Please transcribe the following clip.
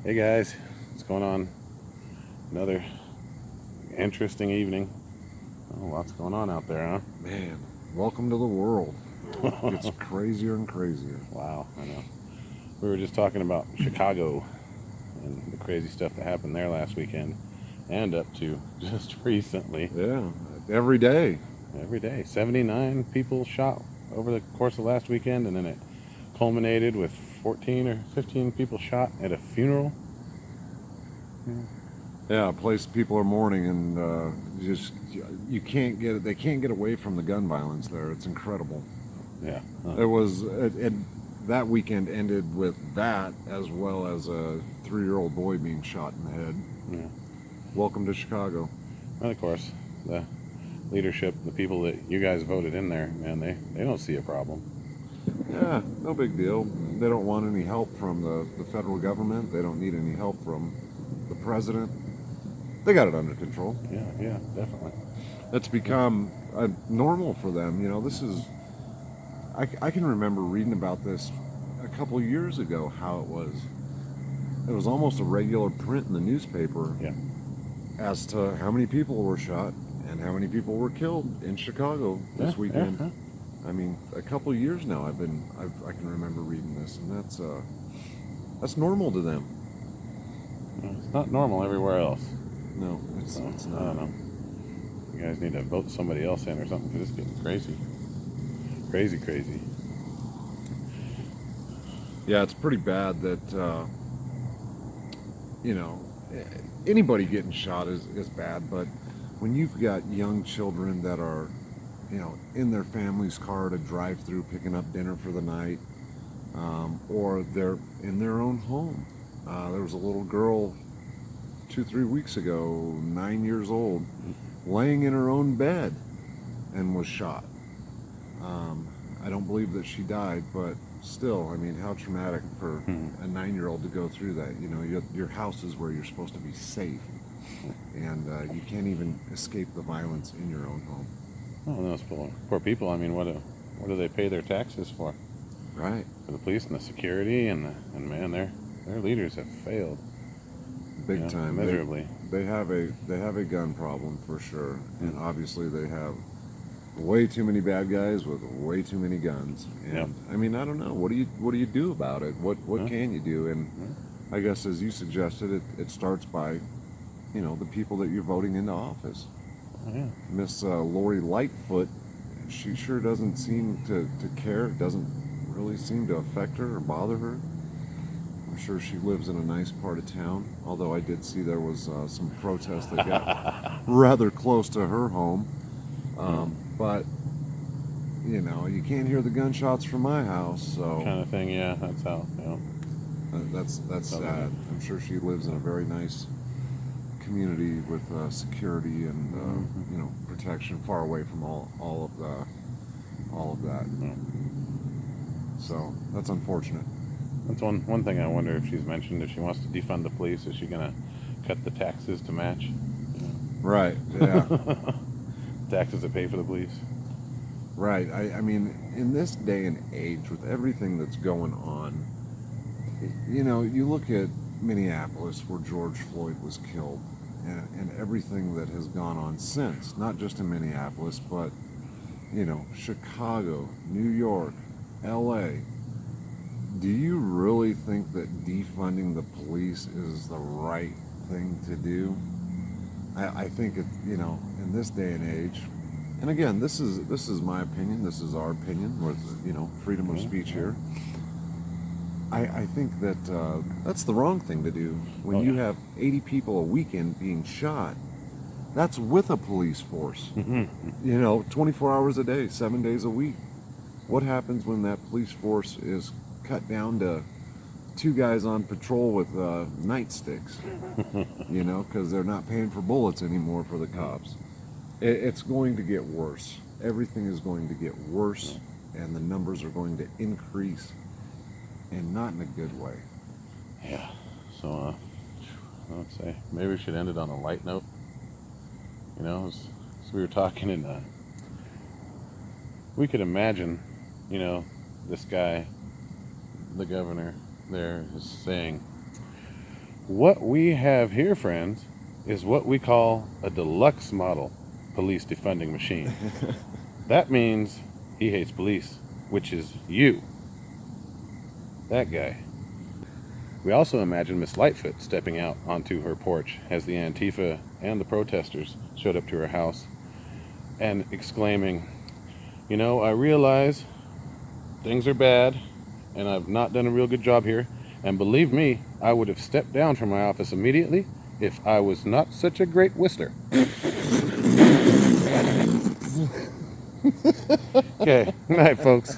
Hey guys, what's going on? Another interesting evening. Oh, lots going on out there, Man, welcome to the world. It huh? gets crazier and crazier. Wow, I know. We were just talking about Chicago and the crazy stuff that happened there last weekend and up to just recently. Yeah, every day. Every day. 79 people shot over the course of last weekend, and then it culminated with 14 or 15 people shot at a funeral. Yeah, a place people are mourning, and just you can't get it. They can't get away from the gun violence there. It's incredible. Yeah. It was that weekend ended with that, as well as a 3-year-old boy being shot in the head. Yeah. Welcome to Chicago. And of course, the leadership, the people that you guys voted in there, man, they don't see a problem. Yeah, no big deal. They don't want any help from the federal government. They don't need any help from the president. They got it under control. Yeah, definitely. It's become normal for them. This is. I can remember reading about this a couple of years ago. How it was. It was almost a regular print in the newspaper. Yeah. As to how many people were shot and how many people were killed in Chicago this weekend. Yeah. I mean, a couple of years now. I can remember reading this, and that's normal to them. It's not normal everywhere else. No, it's So, it's I not. don't know. You guys need to vote somebody else in or something because it's getting crazy. Crazy. Yeah, it's pretty bad that you know anybody getting shot is bad, but when you've got young children that are in their family's car to drive through picking up dinner for the night, or they're in their own home. There was a little girl 2-3 weeks ago, 9 years old, laying in her own bed and was shot. I don't believe that she died, but still, I mean, how traumatic for a 9-year-old to go through that. Your house is where you're supposed to be safe, and you can't even escape the violence in your own home. Oh, those poor people. I mean, what do they pay their taxes for? Right. For the police and the security and man, their leaders have failed Big time. miserably. They have a gun problem for sure, and obviously they have way too many bad guys with way too many guns. And Yep. I mean, I don't know. What do you do about it? What can you do? And I guess, as you suggested, it starts by the people that you're voting into office. Oh, yeah. Miss Lori Lightfoot, she sure doesn't seem to care. It doesn't really seem to affect her or bother her. I'm sure she lives in a nice part of town, although I did see there was some protests that got rather close to her home. But you can't hear the gunshots from my house, so Kind of thing. Yeah, that's how. that's sad. I'm sure she lives in a very nice community with security and protection, far away from all of that. Yeah. So that's unfortunate. That's one thing I wonder if she's mentioned. If she wants to defund the police, is she gonna cut the taxes to match? Right. Yeah. Taxes that pay for the police. Right. I mean, in this day and age, with everything that's going on, you look at Minneapolis, where George Floyd was killed, and everything that has gone on since, not just in Minneapolis, but Chicago, New York, LA. Do you really think that defunding the police is the right thing to do? I think in this day and age, and again, this is my opinion. This is our opinion with freedom of speech here. I think that that's the wrong thing to do. When you have 80 people a weekend being shot, that's with a police force. 24 hours a day, 7 days a week. What happens when that police force is cut down to 2 guys on patrol with nightsticks? Because they're not paying for bullets anymore for the cops. It's going to get worse. Everything is going to get worse, and the numbers are going to increase, and not in a good way. Yeah. So, let's say maybe we should end it on a light note. As we were talking, and we could imagine, this guy, the governor there, is saying, What we have here, friends, is what we call a deluxe model police defunding machine. That means he hates police, which is you. That guy. We also imagine Miss Lightfoot stepping out onto her porch as the Antifa and the protesters showed up to her house and exclaiming, you know, I realize things are bad and I've not done a real good job here. And believe me, I would have stepped down from my office immediately if I was not such a great whistler. Okay, good night, folks.